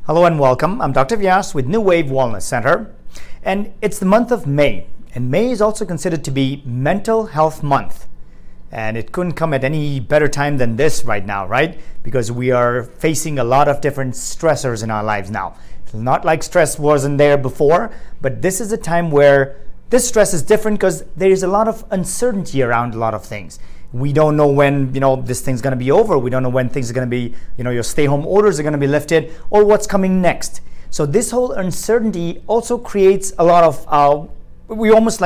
Hello and welcome. I'm Dr. Vyas with New Wave Wellness Center, and it's the month of May, and May is also considered to be Mental Health Month. And it couldn't come at any better time than this right now, right? Because we are facing a lot of different stressors in our lives now. It's not like stress wasn't there before, but this is a time where this stress is different because there is a lot of uncertainty around a lot of things. We don't know when, this thing's going to be over. We don't know when things are going to be, your stay-home orders are going to be lifted or what's coming next. So this whole uncertainty also creates a lot of, we almost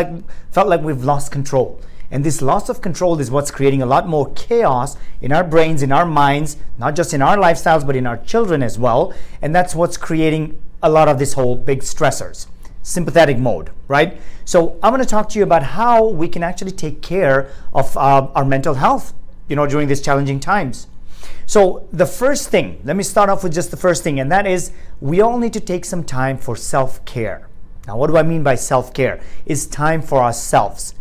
felt like we've lost control. And this loss of control is what's creating a lot more chaos in our brains, in our minds, not just in our lifestyles, but in our children as well. And that's what's creating a lot of this whole big stressors. Sympathetic mode, right? So I'm going to talk to you about how we can actually take care of our mental health, during these challenging times. So the first thing, let me start off with just the first thing, and that is we all need to take some time for self-care. Now, what do I mean by self-care? It's time for ourselves.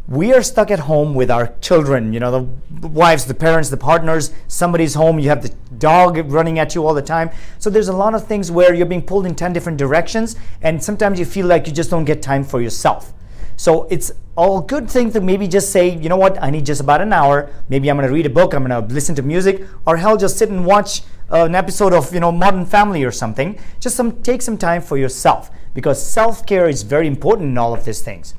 We are stuck at home with our children, the wives, the parents, the partners, somebody's home, you have the dog running at you all the time. So there's a lot of things where you're being pulled in 10 different directions, and sometimes you feel like you just don't get time for yourself. So it's a good thing to maybe just say, you know what, I need just about an hour. Maybe I'm going to read a book, I'm going to listen to music, or hell, just sit and watch an episode of, Modern Family or something. Just take some time for yourself, because self-care is very important in all of these things.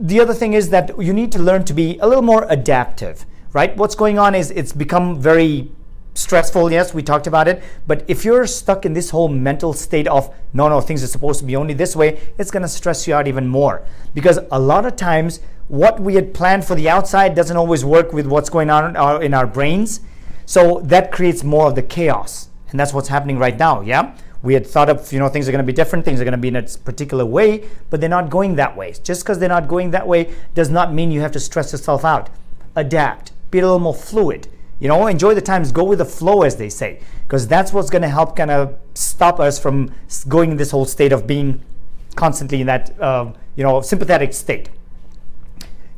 The other thing is that you need to learn to be a little more adaptive, right? What's going on is it's become very stressful. Yes, we talked about it. But if you're stuck in this whole mental state of, no, things are supposed to be only this way, it's going to stress you out even more. Because a lot of times, what we had planned for the outside doesn't always work with what's going on in our brains. So that creates more of the chaos. And that's what's happening right now, yeah? We had thought of, things are going to be different, things are going to be in a particular way, but they're not going that way. Just because they're not going that way does not mean you have to stress yourself out. Adapt, be a little more fluid, enjoy the times, go with the flow, as they say, because that's what's going to help kind of stop us from going in this whole state of being constantly in that, sympathetic state.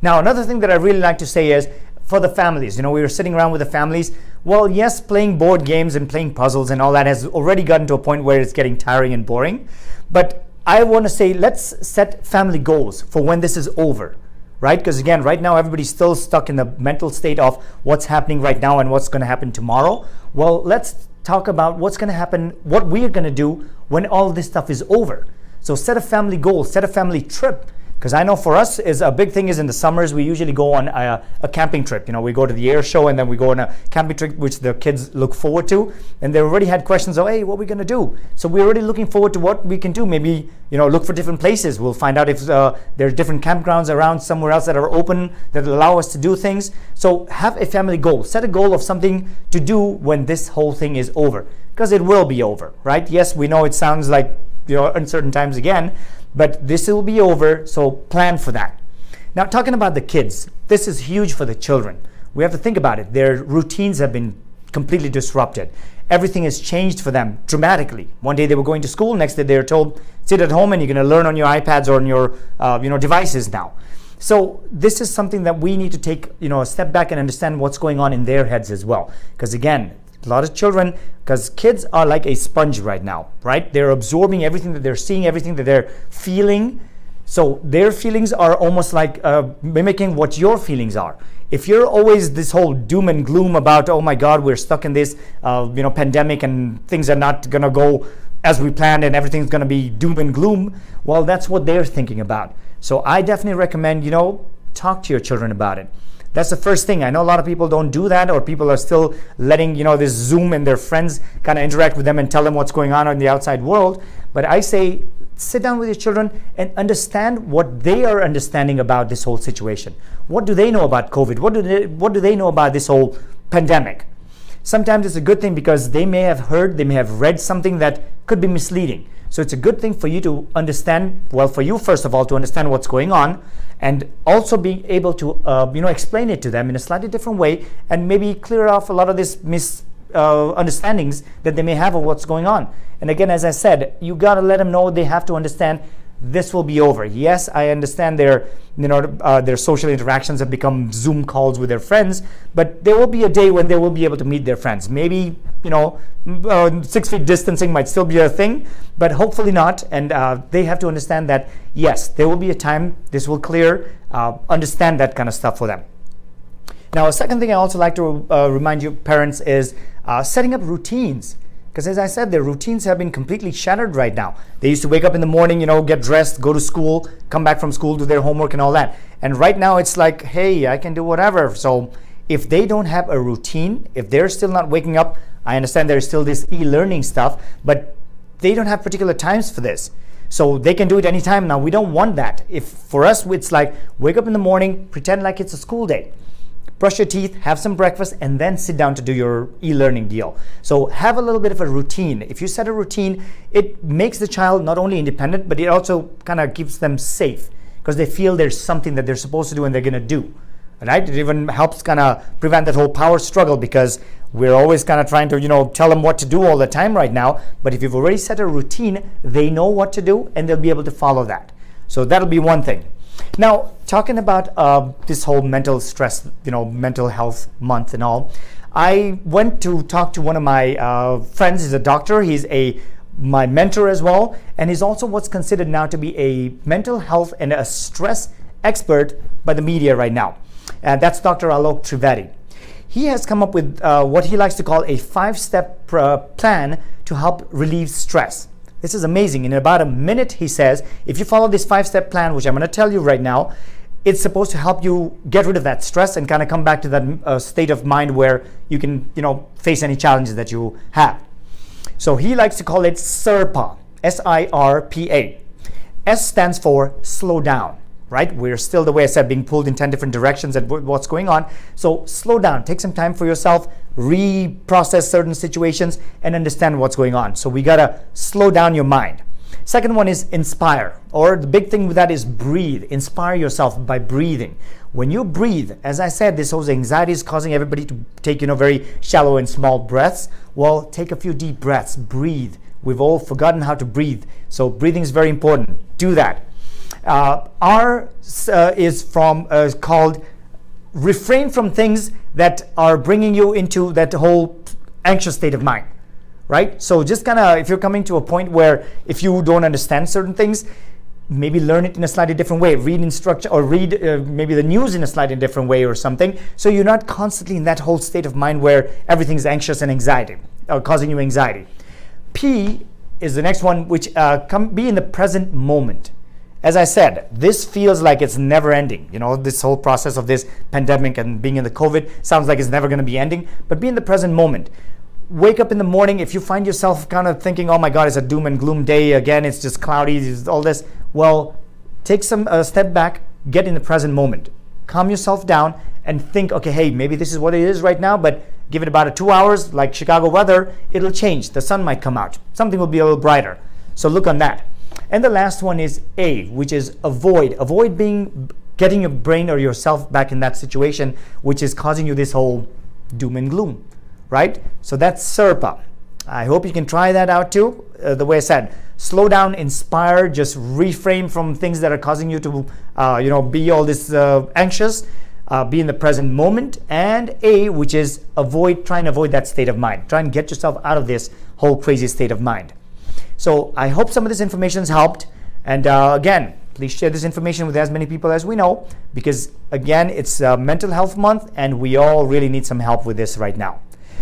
Now, another thing that I really like to say is, for the families, we were sitting around with the families. Well, yes, playing board games and playing puzzles and all that has already gotten to a point where it's getting tiring and boring. But I want to say, let's set family goals for when this is over, right? Because again, right now, everybody's still stuck in the mental state of what's happening right now and what's going to happen tomorrow. Well, let's talk about what's going to happen, what we're going to do when all this stuff is over. So set a family goal, set a family trip. Because I know for us, is a big thing is in the summers, we usually go on a camping trip. We go to the air show and then we go on a camping trip, which the kids look forward to. And they already had questions of, hey, what are we going to do? So we're already looking forward to what we can do. Maybe, look for different places. We'll find out if there's different campgrounds around somewhere else that are open that allow us to do things. So have a family goal. Set a goal of something to do when this whole thing is over. Because it will be over, right? Yes, we know it sounds like, uncertain times again. But this will be over, so plan for that. Now, talking about the kids, this is huge for the children. We have to think about it. Their routines have been completely disrupted. Everything has changed for them dramatically. One day they were going to school, next day they were told, sit at home and you're going to learn on your iPads or on your devices now. So this is something that we need to take a step back and understand what's going on in their heads as well. Because again, a lot of children, because kids are like a sponge right now, right? They're absorbing everything that they're seeing, everything that they're feeling. So their feelings are almost like mimicking what your feelings are. If you're always this whole doom and gloom about, oh my God, we're stuck in this, pandemic and things are not going to go as we planned and everything's going to be doom and gloom, well, that's what they're thinking about. So I definitely recommend, talk to your children about it. That's the first thing. I know a lot of people don't do that, or people are still letting, this Zoom and their friends kind of interact with them and tell them what's going on in the outside world. But I say, sit down with your children and understand what they are understanding about this whole situation. What do they know about COVID? What do they know about this whole pandemic? Sometimes it's a good thing because they may have heard, they may have read something that could be misleading. So it's a good thing for you to understand, well, for you, first of all, to understand what's going on, and also being able to, explain it to them in a slightly different way, and maybe clear off a lot of this misunderstandings that they may have of what's going on. And again, as I said, you got to let them know they have to understand this will be over. Yes, I understand their social interactions have become Zoom calls with their friends, but there will be a day when they will be able to meet their friends. Maybe 6 feet distancing might still be a thing, but hopefully not. And they have to understand that yes, there will be a time this will clear. Understand that kind of stuff for them. Now, a second thing I also like to remind you parents is setting up routines. Because as I said, their routines have been completely shattered right now. They used to wake up in the morning, get dressed, go to school, come back from school, do their homework and all that. And right now it's like, hey, I can do whatever. So if they don't have a routine, if they're still not waking up, I understand there's still this e-learning stuff, but they don't have particular times for this. So they can do it anytime now. We don't want that. If for us, it's like wake up in the morning, pretend like it's a school day. Brush your teeth, have some breakfast, and then sit down to do your e-learning deal. So have a little bit of a routine. If you set a routine, it makes the child not only independent, but it also kind of keeps them safe because they feel there's something that they're supposed to do and they're going to do. Right? It even helps kind of prevent that whole power struggle because we're always kind of trying to, tell them what to do all the time right now. But if you've already set a routine, they know what to do and they'll be able to follow that. So that'll be one thing. Now, talking about this whole mental stress, mental health month and all, I went to talk to one of my friends. He's a doctor. He's my mentor as well. And he's also what's considered now to be a mental health and a stress expert by the media right now. And that's Dr. Alok Trivedi. He has come up with what he likes to call a 5-step plan to help relieve stress. This is amazing. In about a minute, he says, if you follow this 5-step plan, which I'm going to tell you right now, it's supposed to help you get rid of that stress and kind of come back to that state of mind where you can, face any challenges that you have. So he likes to call it SIRPA, S-I-R-P-A. S stands for slow down, right? We're still, the way I said, being pulled in 10 different directions at what's going on. So slow down, take some time for yourself, reprocess certain situations and understand what's going on. So we got to slow down your mind. Second one is inspire, or the big thing with that is breathe. Inspire yourself by breathing. When you breathe, as I said, this whole anxiety is causing everybody to take, very shallow and small breaths. Well, take a few deep breaths, breathe. We've all forgotten how to breathe. So breathing is very important. Do that. R is called refrain from things that are bringing you into that whole anxious state of mind, right? So just kind of, if you're coming to a point where if you don't understand certain things, maybe learn it in a slightly different way, read instruction or read maybe the news in a slightly different way or something. So you're not constantly in that whole state of mind where everything's anxious and anxiety or causing you anxiety. P is the next one, which be in the present moment. As I said, this feels like it's never ending. This whole process of this pandemic and being in the COVID sounds like it's never going to be ending, but be in the present moment. Wake up in the morning. If you find yourself kind of thinking, oh my God, it's a doom and gloom day again, it's just cloudy, it's all this. Well, take some step back, get in the present moment. Calm yourself down and think, okay, hey, maybe this is what it is right now, but give it about 2 hours, like Chicago weather, it'll change. The sun might come out. Something will be a little brighter. So look on that. And the last one is A, which is avoid. Avoid getting your brain or yourself back in that situation, which is causing you this whole doom and gloom, right? So that's SERPA. I hope you can try that out too. The way I said, slow down, inspire, just refrain from things that are causing you to, be all this anxious. Be in the present moment. And A, which is try and avoid that state of mind. Try and get yourself out of this whole crazy state of mind. So I hope some of this information has helped. And again, please share this information with as many people as we know, because again, it's Mental Health Month and we all really need some help with this right now.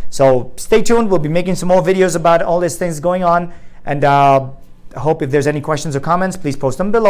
So stay tuned. We'll be making some more videos about all these things going on. And I hope if there's any questions or comments, please post them below.